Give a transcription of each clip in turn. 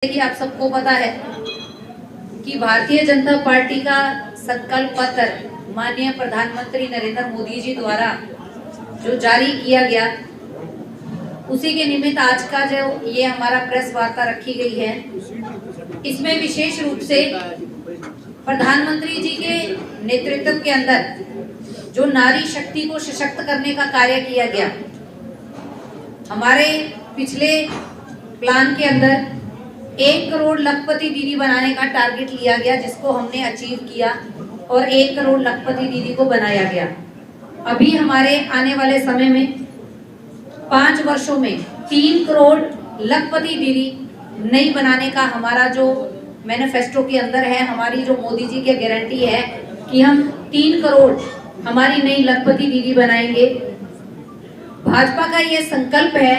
कि आप सबको पता है कि भारतीय जनता पार्टी का संकल्प पत्र माननीय प्रधानमंत्री नरेंद्र मोदी जी द्वारा जो जारी किया गया, उसी के निमित्त आज का जो ये हमारा प्रेस वार्ता रखी गई है, इसमें विशेष रूप से प्रधानमंत्री जी के नेतृत्व के अंदर जो नारी शक्ति को सशक्त करने का कार्य किया गया, हमारे पिछले प्लान के अंदर 1 करोड़ लखपति दीदी बनाने का टारगेट लिया गया, जिसको हमने अचीव किया और 1 करोड़ लखपति दीदी को बनाया गया। अभी हमारे आने वाले समय में 5 वर्षों में 3 करोड़ लखपति दीदी नई बनाने का हमारा जो मैनिफेस्टो के अंदर है, हमारी जो मोदी जी की गारंटी है कि हम 3 करोड़ हमारी नई लखपति दीदी बनाएंगे। भाजपा का ये संकल्प है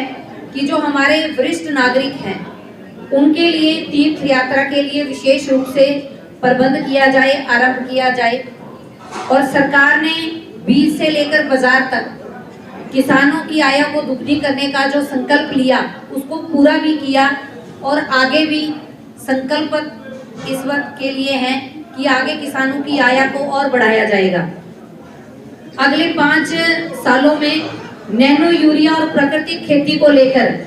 कि जो हमारे वरिष्ठ नागरिक हैं, उनके लिए तीर्थ यात्रा के लिए विशेष रूप से प्रबंध किया जाए, आरंभ किया जाए। और सरकार ने बीज से लेकर बाजार तक किसानों की आय को दुगनी करने का जो संकल्प लिया, उसको पूरा भी किया और आगे भी संकल्प इस वक्त के लिए है कि आगे किसानों की आय को और बढ़ाया जाएगा। अगले 5 सालों में नैनो यूरिया और प्राकृतिक खेती को लेकर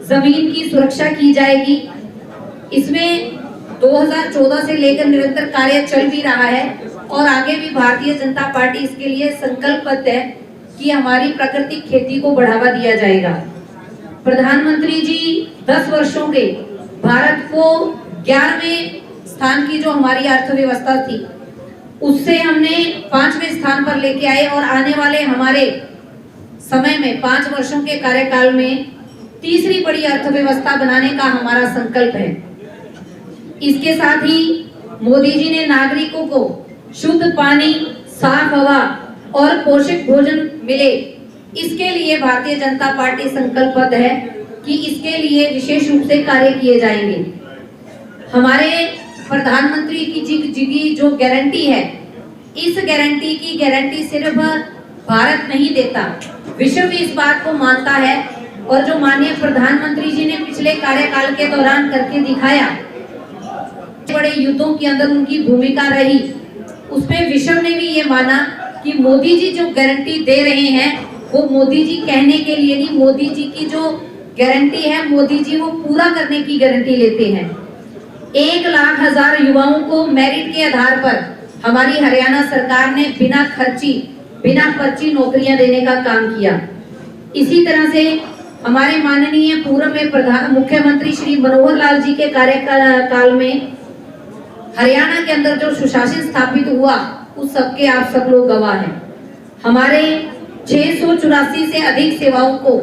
जमीन की सुरक्षा की जाएगी। इसमें 2014 से लेकर निरंतर कार्य चल भी रहा है और आगे भी भारतीय जनता पार्टी इसके लिए संकल्पबद्ध है कि हमारी प्राकृतिक खेती को बढ़ावा दिया जाएगा। प्रधानमंत्री जी 10 वर्षों के भारत को 11वें स्थान की जो हमारी अर्थव्यवस्था थी, उससे हमने 5वें स्थान पर लेके आए और आने वाले हमारे समय में 5 वर्षों के कार्यकाल में तीसरी बड़ी अर्थव्यवस्था बनाने का हमारा संकल्प है। इसके साथ ही मोदी जी ने नागरिकों को शुद्ध पानी, साफ हवा और पोषक भोजन मिले, इसके लिए भारतीय जनता पार्टी संकल्पबद्ध है कि इसके लिए विशेष रूप से कार्य किए जाएंगे। हमारे प्रधानमंत्री की जो गारंटी है, इस गारंटी की गारंटी सिर्फ भारत नहीं देता, विश्व भी इस बात को मानता है। और जो माननीय प्रधानमंत्री जी ने पिछले कार्यकाल के दौरान करके दिखाया, बड़े युद्धों के अंदर उनकी भूमिका रही, उसमें विश्व ने भी ये माना कि मोदी जी जो गारंटी दे रहे हैं वो मोदी जी कहने के लिए नहीं, मोदी जी की जो गारंटी है, मोदी जी वो पूरा करने की गारंटी लेते हैं। 1,00,000 युवाओं को मेरिट के आधार पर हमारी हरियाणा सरकार ने बिना पर्ची नौकरियां देने का काम किया। इसी तरह से हमारे माननीय पूर्व में मुख्यमंत्री श्री मनोहर लाल जी के कार्यकाल में हरियाणा के अंदर जो सुशासन स्थापित हुआ, उस सबके आप सब लोग गवाह हैं। हमारे 684 से अधिक सेवाओं को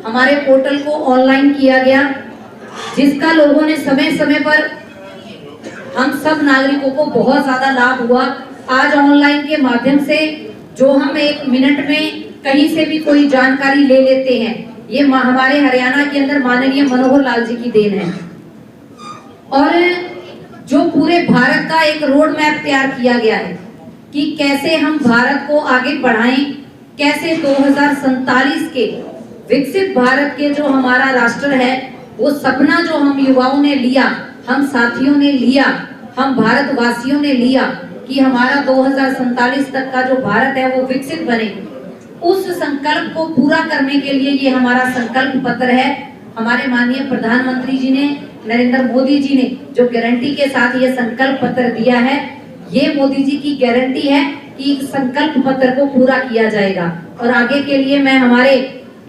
हमारे पोर्टल को ऑनलाइन किया गया, जिसका लोगों ने समय समय पर हम सब नागरिकों को बहुत ज्यादा लाभ हुआ। आज ऑनलाइन के माध्यम से जो हम 1 मिनट में कहीं से भी कोई जानकारी ले लेते हैं, ये हमारे हरियाणा के अंदर माननीय मनोहर लाल जी की देन है। और जो पूरे भारत का एक रोड मैप तैयार किया गया है कि कैसे हम भारत को आगे बढ़ाएं, कैसे 2047 के विकसित भारत के जो हमारा राष्ट्र है, वो सपना जो हम युवाओं ने लिया, हम साथियों ने लिया, हम भारतवासियों ने लिया कि हमारा 2047 तक का जो भारत है वो विकसित बने, उस संकल्प को पूरा करने के लिए ये हमारा संकल्प पत्र है। हमारे माननीय प्रधानमंत्री जी ने, नरेंद्र मोदी जी ने जो गारंटी के साथ ये संकल्प पत्र दिया है, ये मोदी जी की गारंटी है कि संकल्प पत्र को पूरा किया जाएगा। और आगे के लिए मैं हमारे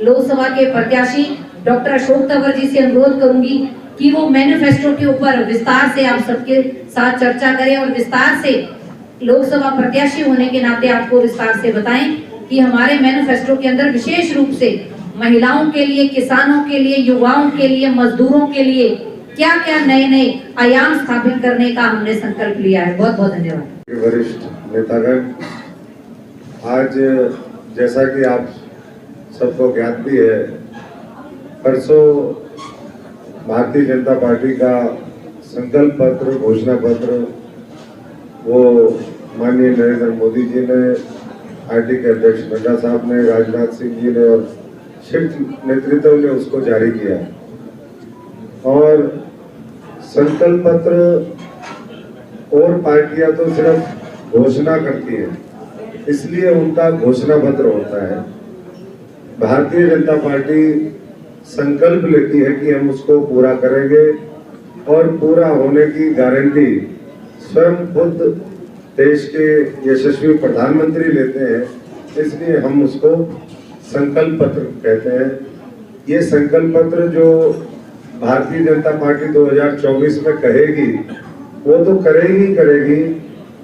लोकसभा के प्रत्याशी डॉक्टर अशोक तंवर जी से अनुरोध करूंगी कि वो मैनिफेस्टो के ऊपर विस्तार से आप सबके साथ चर्चा करें और विस्तार से लोकसभा प्रत्याशी होने के नाते आपको विस्तार से बताएं कि हमारे मैनिफेस्टो के अंदर विशेष रूप से महिलाओं के लिए, किसानों के लिए, युवाओं के लिए, मजदूरों के लिए क्या क्या नए आयाम स्थापित करने का हमने संकल्प लिया है। बहुत बहुत धन्यवाद। वरिष्ठ नेतागण, आज जैसा कि आप सबको ज्ञात भी है, परसों भारतीय जनता पार्टी का संकल्प पत्र, घोषणा पत्र वो माननीय नरेंद्र मोदी जी ने, पार्टी के अध्यक्ष नड्डा साहब ने, राजनाथ सिंह जी ने और शीर्ष नेतृत्व ने उसको जारी किया। और संकल्प पत्र और पार्टियां तो सिर्फ घोषणा करती हैं, इसलिए उनका घोषणा पत्र होता है। भारतीय जनता पार्टी संकल्प लेती है कि हम उसको पूरा करेंगे और पूरा होने की गारंटी स्वयं खुद देश के यशस्वी प्रधानमंत्री लेते हैं, इसलिए हम उसको संकल्प पत्र कहते हैं। ये संकल्प पत्र जो भारतीय जनता पार्टी 2024 में कहेगी वो तो करेगी,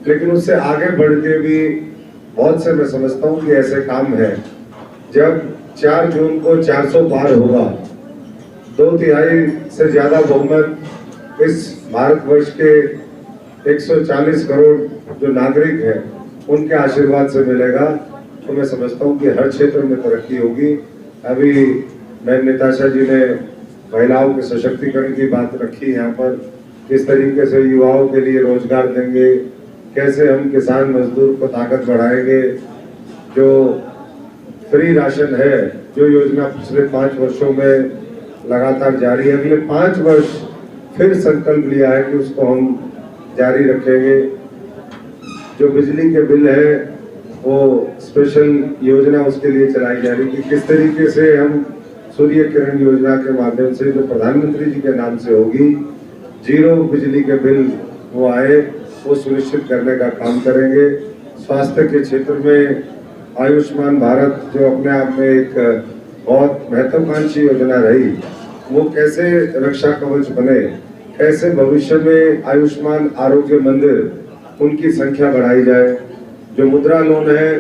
लेकिन उससे आगे बढ़ के भी बहुत से मैं समझता हूँ कि ऐसे काम है। जब 4 जून को 400 पार होगा, 2/3 से ज्यादा बहुमत इस भारतवर्ष के 140 करोड़ जो नागरिक हैं उनके आशीर्वाद से मिलेगा, तो मैं समझता हूँ कि हर क्षेत्र में तरक्की होगी। अभी मैं निताशा जी ने महिलाओं के सशक्तिकरण की बात रखी यहाँ पर, किस तरीके से युवाओं के लिए रोजगार देंगे, कैसे हम किसान मजदूर को ताकत बढ़ाएंगे, जो फ्री राशन है, जो योजना पिछले 5 वर्षों में लगातार जारी है, अगले 5 वर्ष फिर संकल्प लिया है कि उसको हम जारी रखेंगे। जो बिजली के बिल है वो स्पेशल योजना उसके लिए चलाई जा रही है कि किस तरीके से हम सूर्य किरण योजना के माध्यम से, जो प्रधानमंत्री जी के नाम से होगी, 0 बिजली के बिल वो आए, वो सुनिश्चित करने का काम करेंगे। स्वास्थ्य के क्षेत्र में आयुष्मान भारत जो अपने आप में एक बहुत महत्वाकांक्षी योजना रही, वो कैसे रक्षा कवच बने, कैसे भविष्य में आयुष्मान आरोग्य मंदिर उनकी संख्या बढ़ाई जाए, जो मुद्रा लोन है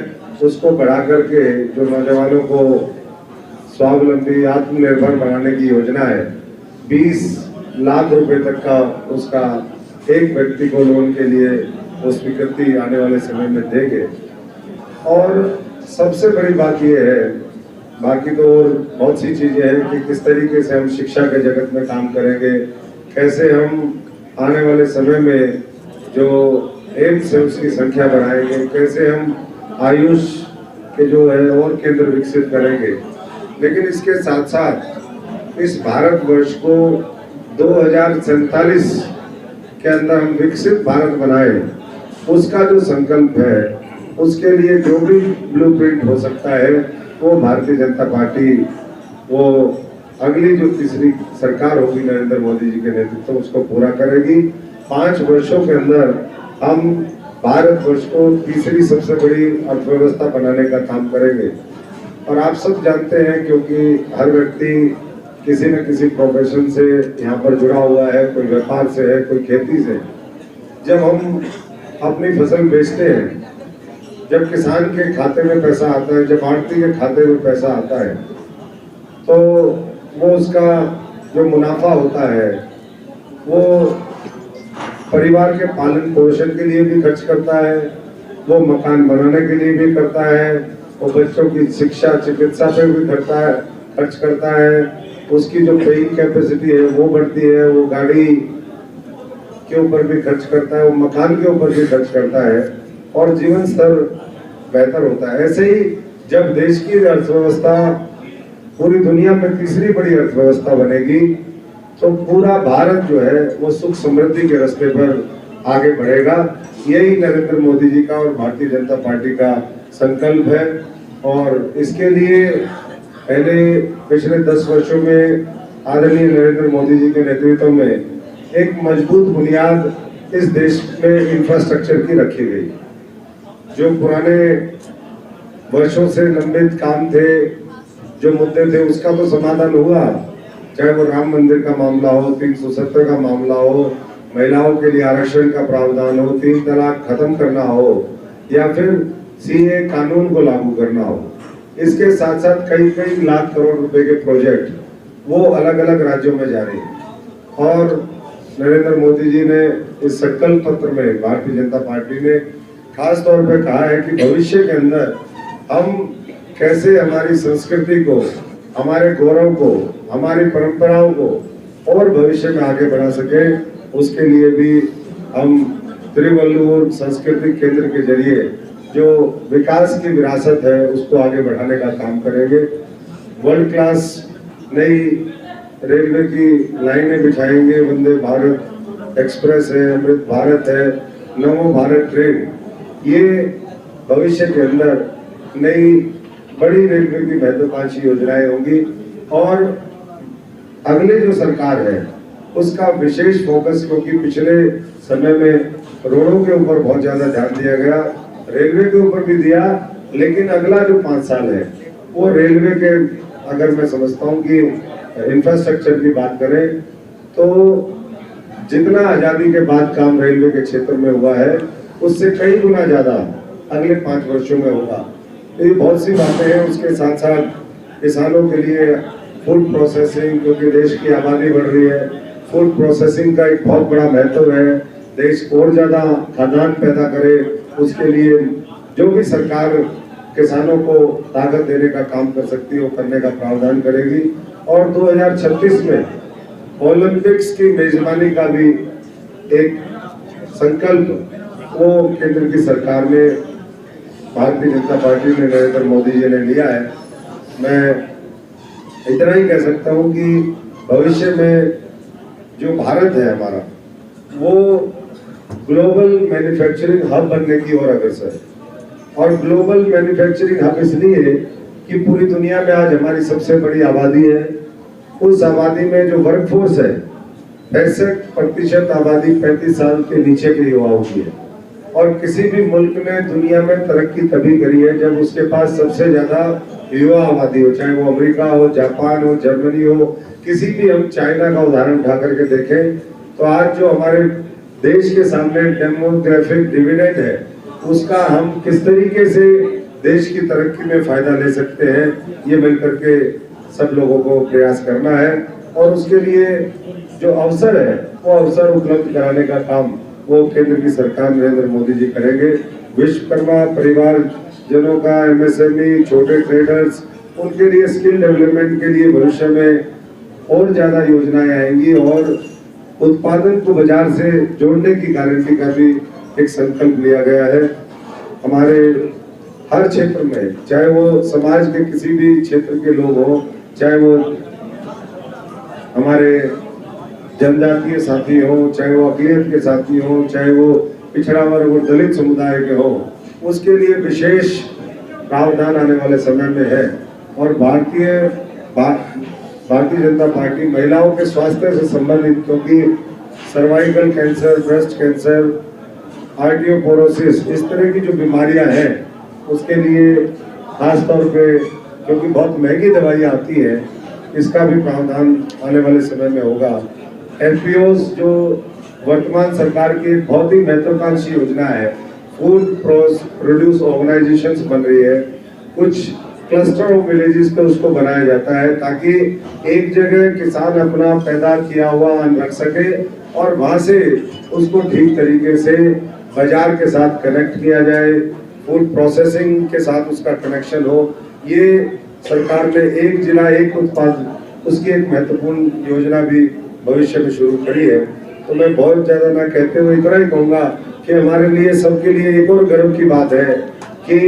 उसको बढ़ा करके जो नौजवानों को स्वावलंबी आत्मनिर्भर बनाने की योजना है, 20 लाख रुपए तक का उसका एक व्यक्ति को लोन के लिए वो स्वीकृति आने वाले समय में देंगे। और सबसे बड़ी बात ये है, बाकी तो और बहुत सी चीजें हैं कि किस तरीके से हम शिक्षा के जगत में काम करेंगे, कैसे हम आने वाले समय में जो एम्स है उसकी संख्या बढ़ाएंगे, कैसे हम आयुष के जो है और केंद्र विकसित करेंगे। लेकिन इसके साथ साथ इस भारतवर्ष को 2047 के अंदर हम विकसित भारत बनाए, उसका जो संकल्प है, उसके लिए जो भी ब्लूप्रिंट हो सकता है वो भारतीय जनता पार्टी वो अगली जो तीसरी सरकार होगी नरेंद्र मोदी जी के नेतृत्व में उसको पूरा करेगी। 5 वर्षों के अंदर हम भारतवर्ष को तीसरी सबसे बड़ी अर्थव्यवस्था बनाने का काम करेंगे। और आप सब जानते हैं, क्योंकि हर व्यक्ति किसी न किसी प्रोफेशन से यहाँ पर जुड़ा हुआ है, कोई व्यापार से है, कोई खेती से। जब हम अपनी फसल बेचते हैं, जब किसान के खाते में पैसा आता है, जब आढ़ती के खाते में पैसा आता है, तो वो उसका जो मुनाफा होता है वो परिवार के पालन पोषण के लिए भी खर्च करता है, वो मकान बनाने के लिए भी करता है, वो बच्चों की शिक्षा चिकित्सा पे भी खर्च करता है, उसकी जो पेइंग कैपेसिटी है वो बढ़ती है, वो गाड़ी के ऊपर भी खर्च करता है, वो मकान के ऊपर भी खर्च करता है और जीवन स्तर बेहतर होता है। ऐसे ही जब देश की अर्थव्यवस्था पूरी दुनिया में तीसरी बड़ी अर्थव्यवस्था बनेगी, तो पूरा भारत जो है वो सुख समृद्धि के रास्ते पर आगे बढ़ेगा। यही नरेंद्र मोदी जी का और भारतीय जनता पार्टी का संकल्प है। और इसके लिए पहले पिछले 10 वर्षों में आदरणीय नरेंद्र मोदी जी के नेतृत्व में एक मजबूत बुनियाद इस देश में इंफ्रास्ट्रक्चर की रखी गई। जो पुराने वर्षों से लंबित काम थे, जो मुद्दे थे, उसका तो समाधान हुआ, चाहे वो राम मंदिर का मामला हो, 370 का मामला हो, महिलाओं के लिए आरक्षण का प्रावधान हो, 3 तलाक खत्म करना हो, या फिर सीए कानून को लागू करना हो। इसके साथ साथ कई लाख करोड़ रुपए के प्रोजेक्ट वो अलग अलग राज्यों में जारी हैं। और नरेंद्र मोदी जी ने इस संकल्प पत्र में भारतीय जनता पार्टी ने खास तौर पे कहा है कि भविष्य के अंदर हम कैसे हमारी संस्कृति को, हमारे गौरव को, हमारी परंपराओं को और भविष्य में आगे बढ़ा सके, उसके लिए भी हम तिरुवल्लुवर सांस्कृतिक केंद्र के जरिए जो विकास की विरासत है उसको आगे बढ़ाने का काम करेंगे। वर्ल्ड क्लास नई रेलवे की लाइनें बिछाएंगे, वंदे भारत एक्सप्रेस है, अमृत भारत है, नमो भारत ट्रेन, ये भविष्य के अंदर नई बड़ी रेलवे की महत्वाकांक्षी योजनाएं होंगी। और अगले जो सरकार है उसका विशेष फोकस, क्योंकि पिछले समय में रोडों के ऊपर बहुत ज्यादा ध्यान दिया गया, रेलवे के ऊपर भी दिया, लेकिन अगला जो 5 साल है वो रेलवे के, अगर मैं समझता हूँ कि इंफ्रास्ट्रक्चर की बात करें तो जितना आजादी के बाद काम रेलवे के क्षेत्र में हुआ है उससे कई गुना ज्यादा अगले 5 वर्षों में होगा। तो ये बहुत सी बातें हैं। उसके साथ साथ किसानों के लिए फूड प्रोसेसिंग, क्योंकि देश की आबादी बढ़ रही है, फूड प्रोसेसिंग का एक बहुत बड़ा महत्व है। देश और ज्यादा खाद्यान्न पैदा करे, उसके लिए जो भी सरकार किसानों को ताकत देने का काम कर सकती है वो करने का प्रावधान करेगी। और 2036 में ओलंपिक्स की मेजबानी का भी एक संकल्प वो केंद्र की सरकार ने, भारतीय जनता पार्टी ने, नरेंद्र मोदी जी ने लिया है। मैं इतना ही कह सकता हूँ कि भविष्य में जो भारत है हमारा, वो ग्लोबल मैन्युफैक्चरिंग हब बनने की ओर अग्रसर है। और ग्लोबल मैन्युफैक्चरिंग हब इसलिए कि पूरी दुनिया में आज हमारी सबसे बड़ी आबादी है। उस आबादी में जो वर्कफोर्स है, 65% आबादी 35 साल के नीचे के युवाओं की है। और किसी भी मुल्क ने दुनिया में तरक्की तभी करी है जब उसके पास सबसे ज्यादा युवा आबादी हो, चाहे वो अमेरिका हो, जापान हो, जर्मनी हो, किसी भी, हम चाइना का उदाहरण उठा करके देखें तो आज जो हमारे देश के सामने डेमोग्राफिक डिविडेंड है, उसका हम किस तरीके से देश की तरक्की में फायदा ले सकते हैं, ये मिलकर के सब लोगों को प्रयास करना है। और उसके लिए जो अवसर है वो अवसर उपलब्ध कराने का काम वो केंद्र की सरकार नरेंद्र मोदी जी करेंगे। विश्वकर्मा परिवार जनों का, एमएसएमई, छोटे ट्रेडर्स, उनके लिए स्किल डेवलपमेंट के लिए भविष्य में और ज्यादा योजनाएं आएंगी और उत्पादन को बाजार से जोड़ने की गारंटी का भी एक संकल्प लिया गया है। हमारे हर क्षेत्र में, चाहे वो समाज के किसी भी क्षेत्र के लोग हों, चाहे वो हमारे जनजातीय साथी हो, चाहे वो अकलियत के साथी हो, चाहे वो पिछड़ा वर्ग और दलित समुदाय के हो, उसके लिए विशेष प्रावधान आने वाले समय में है। और भारतीय जनता पार्टी महिलाओं के स्वास्थ्य से संबंधित, क्योंकि सर्वाइकल कैंसर, ब्रेस्ट कैंसर, आर्टियोपोरोसिस, इस तरह की जो बीमारियां हैं उसके लिए खास तौर पे, क्योंकि बहुत महंगी दवाइयाँ आती है, इसका भी प्रावधान आने वाले समय में होगा। एफपीओस जो वर्तमान सरकार की बहुत ही महत्वाकांक्षी योजना है, फूड प्रोड्यूस ऑर्गेनाइजेशंस बन रही है, कुछ क्लस्टर ऑफ विलेजेस पे उसको बनाया जाता है ताकि एक जगह किसान अपना पैदा किया हुआ अन्न रख सके और वहां से उसको ठीक तरीके से बाजार के साथ कनेक्ट किया जाए, फूड प्रोसेसिंग के साथ उसका कनेक्शन हो। ये सरकार ने एक जिला एक उत्पाद, उसकी एक महत्वपूर्ण योजना भी भविष्य में शुरू करी है। तो मैं बहुत ज्यादा ना कहते हुए इतना ही कहूँगा कि हमारे लिए, सबके लिए एक और गर्व की बात है कि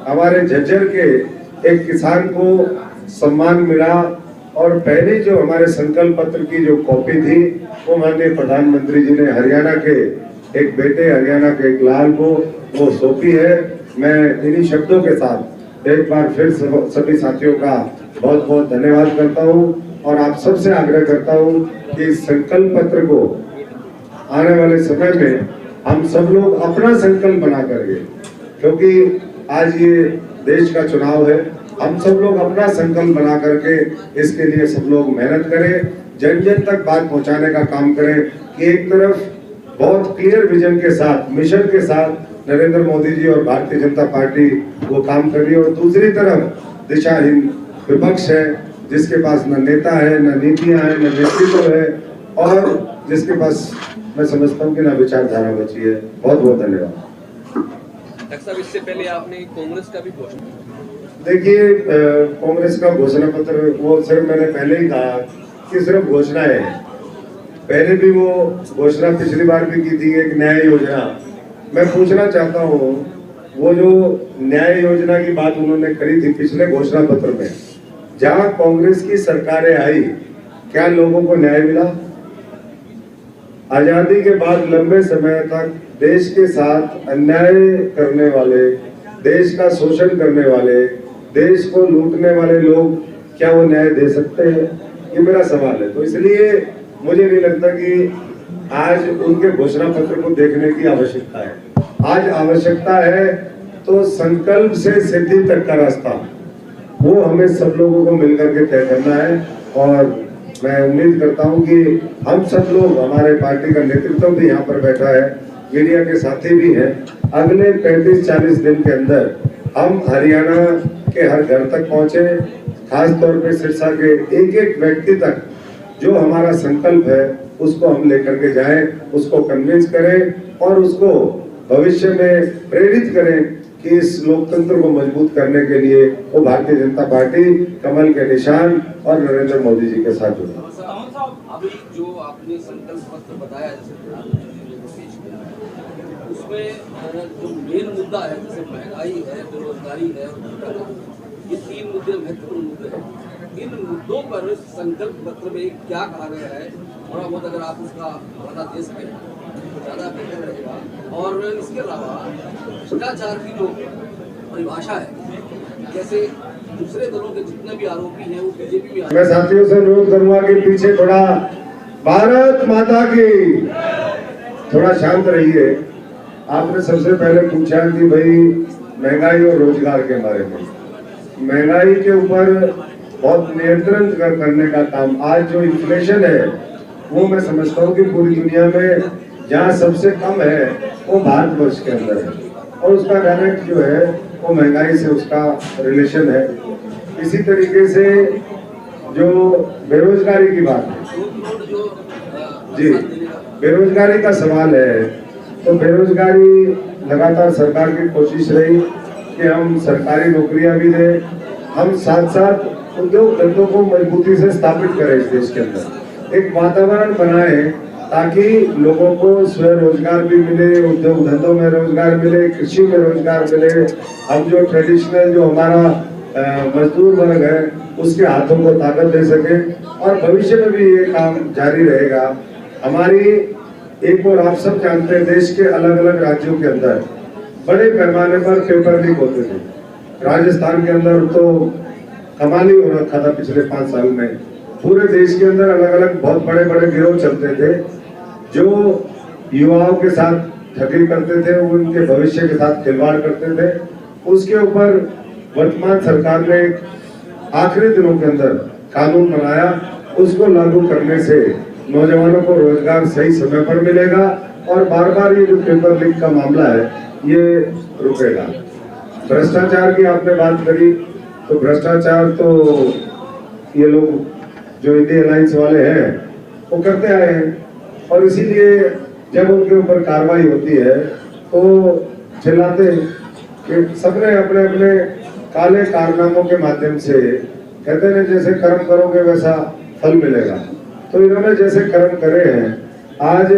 हमारे झज्जर के एक किसान को सम्मान मिला। और पहले जो हमारे संकल्प पत्र की जो कॉपी थी वो माननीय प्रधानमंत्री जी ने हरियाणा के एक बेटे, हरियाणा के एक लाल को वो सौंपी है। मैं इन्हीं शब्दों के साथ एक बार फिर सभी साथियों का बहुत बहुत धन्यवाद करता हूँ और आप सबसे आग्रह करता हूँ कि संकल्प पत्र को आने वाले समय में हम सब लोग अपना संकल्प बना करके, क्योंकि आज ये देश का चुनाव है, हम सब लोग अपना संकल्प बना करके इसके लिए सब लोग मेहनत करें, जन जन तक बात पहुंचाने का काम करें कि एक तरफ बहुत क्लियर विजन के साथ, मिशन के साथ नरेंद्र मोदी जी और भारतीय जनता पार्टी वो काम कर रही है, और दूसरी तरफ दिशाहीन विपक्ष है जिसके पास न नेता है, न नीतियां हैं, न नेतृत्व है और जिसके पास मैं समझता हूँ कि ना विचारधारा बची है। बहुत बहुत धन्यवाद। डॉक्टर साहब, इससे पहले आपने कांग्रेस का भी घोषणा, देखिए कांग्रेस का घोषणा पत्र वो सिर्फ मैंने पहले ही कहा कि सिर्फ घोषणा है। पहले भी वो घोषणा पिछली बार भी की थी, एक न्याय योजना। मैं पूछना चाहता हूँ, वो जो न्याय योजना की बात उन्होंने करी थी पिछले घोषणा पत्र में, जहाँ कांग्रेस की सरकारें आई, क्या लोगों को न्याय मिला? आजादी के बाद लंबे समय तक देश के साथ अन्याय करने वाले, देश का शोषण करने वाले, देश को लूटने वाले लोग क्या वो न्याय दे सकते हैं? ये मेरा सवाल है। तो इसलिए मुझे नहीं लगता कि आज उनके घोषणा पत्र को देखने की आवश्यकता है। आज आवश्यकता है तो संकल्प से सिद्धि तक का रास्ता वो हमें सब लोगों को मिलकर के तय करना है। और मैं उम्मीद करता हूं कि हम सब लोग, हमारे पार्टी का नेतृत्व भी यहाँ पर बैठा है, मीडिया के साथी भी हैं, अगले 35-40 दिन के अंदर हम हरियाणा के हर घर तक पहुंचे, खास तौर पे सिरसा के एक एक व्यक्ति तक जो हमारा संकल्प है उसको हम लेकर के जाएं, उसको कन्विंस करें और उसको भविष्य में प्रेरित करें कि इस लोकतंत्र को मजबूत करने के लिए वो भारतीय जनता पार्टी कमल के निशान और नरेंद्र मोदी जी के साथ जुड़े। अभी जो आपने संकल्प पत्र बताया, जैसे प्रधानमंत्री ने पेश किया, उसमें जो मेन मुद्दा है जैसे महंगाई है, बेरोजगारी है और भ्रष्टाचार, ये 3 मुद्दे महत्वपूर्ण मुद्दे हैं। इन मुद्दों पर संकल्प पत्र में क्या कहा गया है, थोड़ा बहुत अगर आप उसका बता दे सकें तो ज़्यादा बेहतर रहेगा। और इसके अलावा भ्रष्टाचार की जो परिभाषा है, जैसे दूसरे दलों के जितने भी आरोपी हैं वो बीजेपी में, मैं साथियों से अनुरोध करूंगा कि पीछे थोड़ा भारत माता की थोड़ा शांत रहिए। आपने सबसे पहले पूछा कि भाई महंगाई और रोजगार के बारे में, महंगाई के ऊपर बहुत नियंत्रण करने का काम, आज जो इन्फ्लेशन है वो मैं समझता हूँ कि पूरी दुनिया में जहाँ सबसे कम है वो भारतवर्ष के अंदर है, और उसका डायरेक्ट जो है वो महंगाई से उसका रिलेशन है। इसी तरीके से जो बेरोजगारी की बात है जी, बेरोजगारी का सवाल है, तो बेरोजगारी लगातार सरकार की कोशिश रही कि हम सरकारी नौकरियां भी दें, हम साथ साथ उद्योग धंधों को मजबूती से स्थापित करें इस देश के अंदर, एक वातावरण बनाए ताकि लोगों को स्वरोजगार भी मिले, उद्योग धंधों में रोजगार मिले, कृषि में रोजगार मिले। हम जो ट्रेडिशनल जो हमारा मजदूर वर्ग है उसके हाथों को ताकत दे सके, और भविष्य में भी ये काम जारी रहेगा। हमारी एक और आप सब जानते हैं, देश के अलग अलग राज्यों के अंदर बड़े पैमाने पर पेपर लीक होते थे। राजस्थान के अंदर तो कमाल ही हो रखा था पिछले 5 साल में। पूरे देश के अंदर अलग अलग बहुत बड़े बड़े गिरोह चलते थे जो युवाओं के साथ ठगी करते थे, उनके भविष्य के साथ खिलवाड़ करते थे। उसके ऊपर वर्तमान सरकार ने आखिरी दिनों के अंदर कानून बनाया, उसको लागू करने से नौजवानों को रोजगार सही समय पर मिलेगा और बार बार ये जो पेपर लीक का मामला है ये रुकेगा। भ्रष्टाचार की आपने बात करी, तो भ्रष्टाचार तो ये लोग जो इंडिया अलायंस वाले हैं वो करते आए हैं, और इसीलिए जब उनके ऊपर कार्रवाई होती है तो चिल्लाते हैं कि सबने अपने अपने काले कारनामों के माध्यम से, कहते हैं जैसे कर्म करोगे वैसा फल मिलेगा। तो इन्होंने जैसे कर्म करे हैं, आज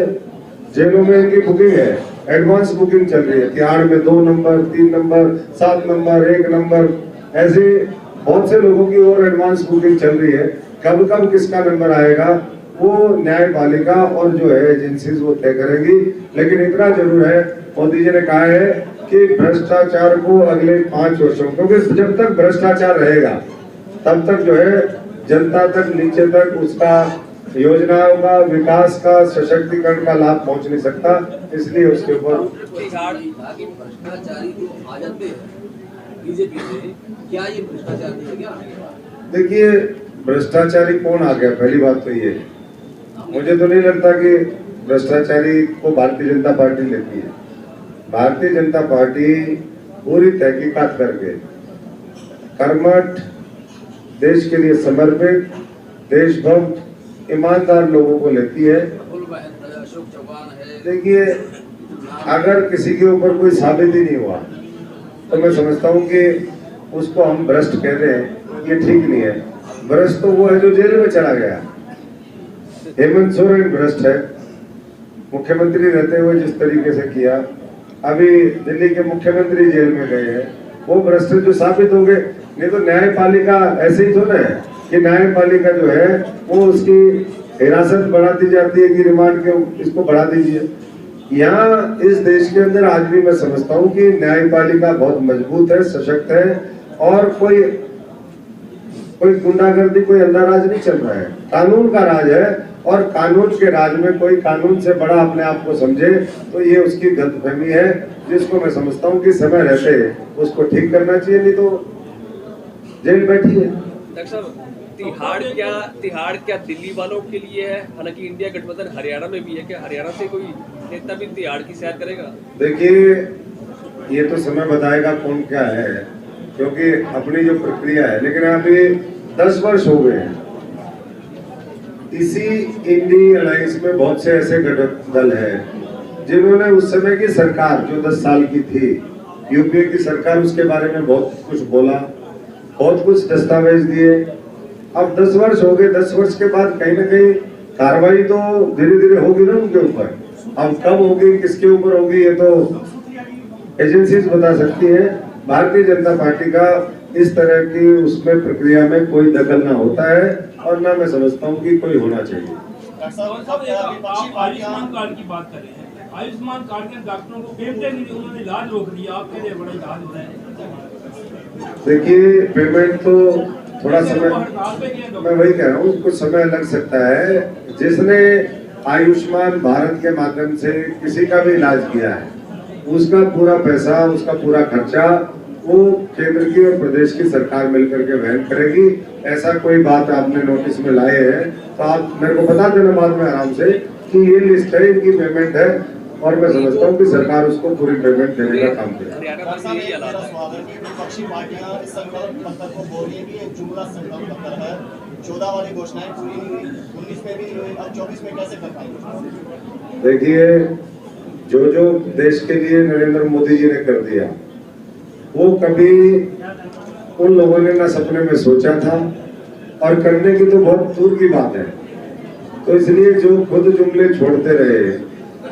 जेलों में इनकी बुकिंग है, एडवांस बुकिंग चल रही है, तिहाड़ में 2 नंबर, 3 नंबर, 7 नंबर, 1 नंबर, ऐसे बहुत से लोगों की और एडवांस बुकिंग चल रही है। कब कब किसका नंबर आएगा वो न्यायपालिका और जो है एजेंसीज वो तय करेंगी। लेकिन इतना जरूर है, मोदी जी ने कहा है कि भ्रष्टाचार को अगले 5 वर्षों, क्योंकि जब तक भ्रष्टाचार रहेगा तब तक जो है जनता तक, नीचे तक उसका योजनाओं का, विकास का, सशक्तिकरण का लाभ पहुंच नहीं सकता। इसलिए उसके ऊपर भ्रष्टाचारी जो आ जाते हैं बीजेपी से, क्या ये भ्रष्टाचार नहीं है क्या? देखिए, भ्रष्टाचारी कौन आ गया? पहली बात तो ये, मुझे तो नहीं लगता कि भ्रष्टाचारी को भारतीय जनता पार्टी लेती है। भारतीय जनता पार्टी पूरी तहकीकात करके कर्मठ, देश के लिए समर्पित, देशभक्त, ईमानदार लोगों को लेती है। अशोक चौहान है। देखिए, अगर किसी के ऊपर कोई साबित ही नहीं हुआ तो मैं समझता हूँ कि उसको हम भ्रष्ट कह रहे हैं, ये ठीक नहीं है। भ्रष्ट तो वो है जो जेल में चला गया। हेमंत सोरेन भ्रष्ट है, मुख्यमंत्री रहते हुए जिस तरीके से किया, अभी दिल्ली के मुख्यमंत्री जेल में गए हैं, वो भ्रष्ट जो साबित हो गए। नहीं तो न्यायपालिका ऐसे ही थोड़ा है कि न्यायपालिका जो है वो उसकी हिरासत बढ़ा दी जाती है कि रिमांड के इसको बढ़ा दीजिए। यहाँ इस देश के अंदर आज भी मैं समझता हूँ कि न्यायपालिका बहुत मजबूत है, सशक्त है, और कोई गुंडागर्दी, कोई अंधा राज नहीं चल रहा है, कानून का राज है। और कानून के राज में कोई कानून से बड़ा अपने आप को समझे तो ये उसकी गलतफहमी है, जिसको मैं समझता हूँ कि समय रहते उसको ठीक करना चाहिए, नहीं तो जेल बैठी है। डॉक्टर साहब, तिहाड़ क्या दिल्ली वालों के लिए है? हालांकि इंडिया गठबंधन हरियाणा में भी है, क्या हरियाणा से कोई नेता भी तिहाड़ की सैर करेगा? देखिए, ये तो समय बताएगा कौन क्या है, क्योंकि अपनी जो प्रक्रिया है, लेकिन अभी 10 वर्ष हो गए हैं। इसी इंडी अलायंस में बहुत से ऐसे घटक दल हैं जिन्होंने उस समय की सरकार जो 10 साल की थी, यूपीए की सरकार, उसके बारे में बहुत कुछ बोला, बहुत कुछ दस्तावेज दिए। अब 10 वर्ष हो गए, 10 वर्ष के बाद कहीं ना कहीं कार्रवाई तो धीरे धीरे होगी ना उनके ऊपर। अब कब होगी, किसके ऊपर होगी, ये तो एजेंसीज बता सकती है। भारतीय जनता पार्टी का इस तरह की उसमें प्रक्रिया में कोई दखल ना होता है, और ना मैं समझता हूँ कि कोई होना चाहिए। आयुष्मान कार्ड की बात करें, आयुष्मान कार्ड के डॉक्टरों को पेमेंट नहीं, उन्होंने इलाज रोक दिया, आपके लिए बड़ा इलाज होता है। देखिए, पेमेंट तो थोड़ा समय, मैं वही कह रहा हूँ, कुछ समय लग सकता है। जिसने आयुष्मान भारत के माध्यम से किसी का भी इलाज किया है, उसका पूरा पैसा, उसका पूरा खर्चा वो केंद्र की और प्रदेश की सरकार मिलकर के वहन करेगी। ऐसा कोई बात आपने नोटिस में लाए हैं तो आप मेरे को बता देना बाद में आराम से कि ये लिस्ट है, इनकी पेमेंट है, और मैं समझता हूँ कि सरकार उसको पूरी पेमेंट देने का काम करेगी। विपक्षी पार्टियां इस संकल्प पत्र को बोल रही है कि ये जुमला संकल्प पत्र है, 14 वाली घोषणाएं पूरी नहीं हुई, 19 में भी नहीं हुई, अब 24 में कैसे कर पाएंगे? देखिए, जो देश के लिए नरेंद्र मोदी जी ने कर दिया, वो कभी उन लोगों ने ना सपने में सोचा था, और करने की तो बहुत दूर की बात है। तो इसलिए जो खुद जुमले छोड़ते रहे,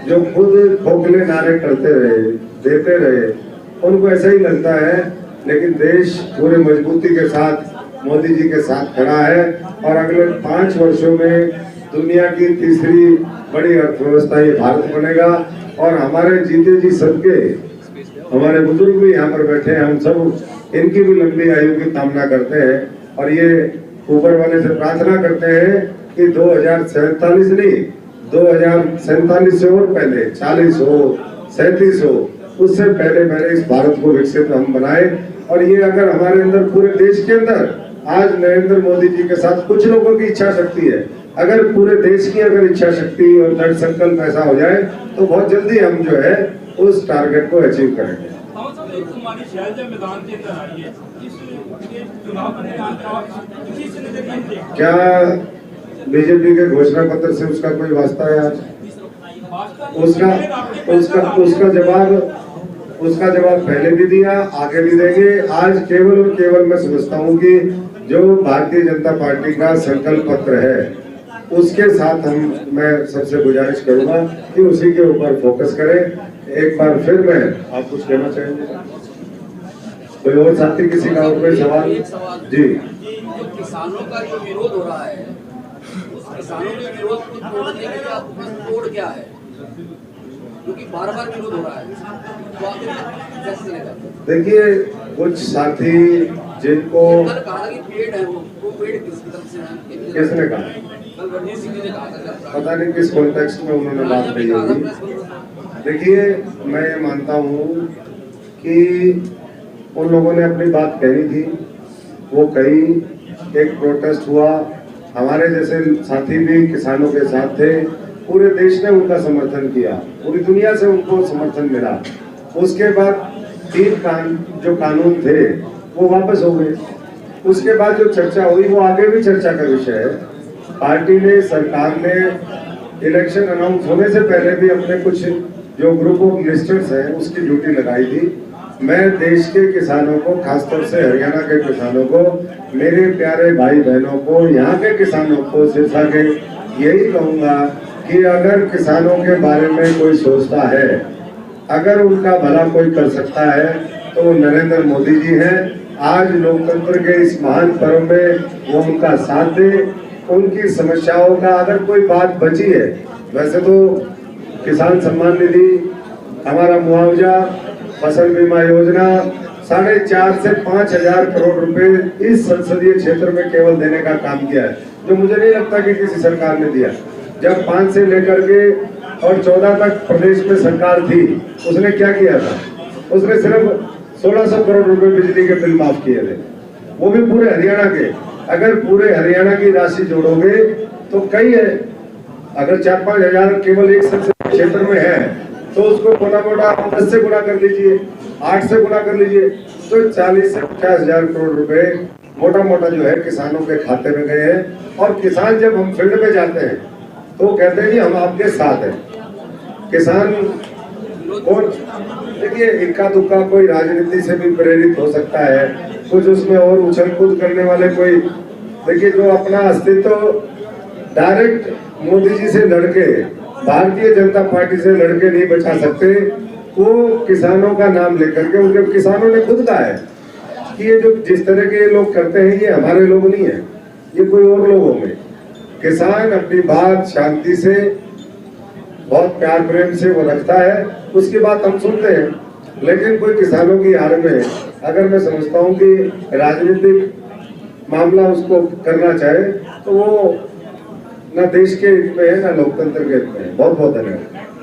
जो खुद खोखले नारे करते रहे, देते रहे, उनको ऐसा ही लगता है। लेकिन देश पूरे मजबूती के साथ मोदी जी के साथ खड़ा है, और अगले 5 वर्षों में दुनिया की तीसरी बड़ी अर्थव्यवस्था ये भारत बनेगा। और हमारे जीते जी सबके, हमारे बुजुर्ग भी यहाँ पर बैठे हैं, हम सब इनकी भी लंबी आयु की कामना करते हैं, और ये ऊपर वाले से प्रार्थना करते हैं कि 2047 नहीं, 2047 से और पहले 40 हो, 37 हो, उससे पहले इस भारत को विकसित हम बनाए। और ये अगर हमारे अंदर, पूरे देश के अंदर आज नरेंद्र मोदी जी के साथ कुछ लोगों की इच्छा शक्ति है, अगर पूरे देश की अगर इच्छा शक्ति और दृढ़ संकल्प ऐसा हो जाए तो बहुत जल्दी हम जो है उस टारगेट को अचीव करेंगे। क्या बीजेपी के घोषणा पत्र से उसका कोई वास्ता है? आज उसका जवाब पहले भी दिया, आगे भी देंगे। आज केवल और केवल मैं समझता हूँ कि जो भारतीय जनता पार्टी का संकल्प पत्र है, उसके साथ मैं सबसे गुजारिश करूंगा कि उसी के ऊपर फोकस करें। एक बार फिर मैं आप कुछ कहना चाहेंगे? कोई और साथी, किसी का और कोई सवाल? जी, किसानों का जो विरोध हो रहा है, उस किसानों के विरोध को तोड़ने के लिए आपके पास तोड़ क्या है? क्योंकि बार-बार विरोध हो रहा है, तो आप कैसे चलेगा? देखिए, कुछ साथी जिनको कहा कि पेड़ है, वो पेड़ किसकी तरफ से है? किसने कहा? रणजीत सिंह ने कहा था, पता नहीं किस कॉन्टेक्स्ट में उन्होंने बात कही होगी। देखिए, मैं ये मानता हूँ कि उन लोगों ने अपनी बात कही थी, वो कही, एक प्रोटेस्ट हुआ, हमारे जैसे साथी भी किसानों के साथ थे, पूरे देश ने उनका समर्थन किया, पूरी दुनिया से उनको समर्थन मिला। उसके बाद 3 जो कानून थे वो वापस हो गए। उसके बाद जो चर्चा हुई वो आगे भी चर्चा का विषय है। पार्टी ने, सरकार ने इलेक्शन अनाउंस होने से पहले भी अपने कुछ जो ग्रुप ऑफ मिनिस्टर्स हैं उसकी ड्यूटी लगाई थी। मैं देश के किसानों को, खासतौर से हरियाणा के किसानों को, मेरे प्यारे भाई बहनों को, यहाँ के किसानों को सिर्फ आगे यही कहूँगा कि अगर किसानों के बारे में कोई सोचता है, अगर उनका भला कोई कर सकता है तो वो नरेंद्र मोदी जी हैं। आज लोकतंत्र के इस महान पर्व में वो उनका साथ दे, उनकी समस्याओं का अगर कोई बात बची है, वैसे तो किसान सम्मान निधि, हमारा मुआवजा, फसल बीमा योजना 4.5 से 5,000 करोड़ रुपए इस संसदीय क्षेत्र में केवल देने का काम किया है, जो मुझे नहीं लगता कि किसी सरकार ने दिया। जब 5 से लेकर के और 14 तक प्रदेश में सरकार थी, उसने क्या किया था? उसने सिर्फ 1600 करोड़ रुपए बिजली के बिल माफ किए थे, वो भी पूरे हरियाणा के। अगर पूरे हरियाणा की राशि जोड़ोगे तो कई है, अगर 4-5 हजार केवल एक संसदीय क्षेत्र में है तो उसको मोटा मोटा 10 से गुणा कर लीजिए, 8 से गुणा कर लीजिए, तो 40 से 50 हजार करोड़ रुपए मोटा मोटा जो है किसानों के खाते में गए हैं। और किसान जब हम फील्ड में जाते हैं तो कहते हैं जी हम आपके साथ हैं। किसान और देखिए, इक्का दुक्का कोई राजनीति से भी प्रेरित हो सकता है, कुछ उसमें और उछल कूद करने वाले कोई, देखिए जो अपना अस्तित्व डायरेक्ट मोदी जी से लड़के, भारतीय जनता पार्टी से लड़के नहीं बचा सकते, वो किसानों का नाम लेकर के, उनके किसानों ने खुद कहा है कि ये जो जिस तरह के लोग करते हैं ये हमारे लोग नहीं है, ये कोई और लोग होंगे। किसान अपनी बात शांति से, बहुत प्यार प्रेम से वो रखता है, उसकी बात हम सुनते हैं। लेकिन कोई किसानों की आड़ में अगर मैं समझता हूँ कि राजनीतिक मामला उसको करना चाहे तो वो न देश के हित में है, न लोकतंत्र के हित में है। बहुत बहुत धन्यवाद।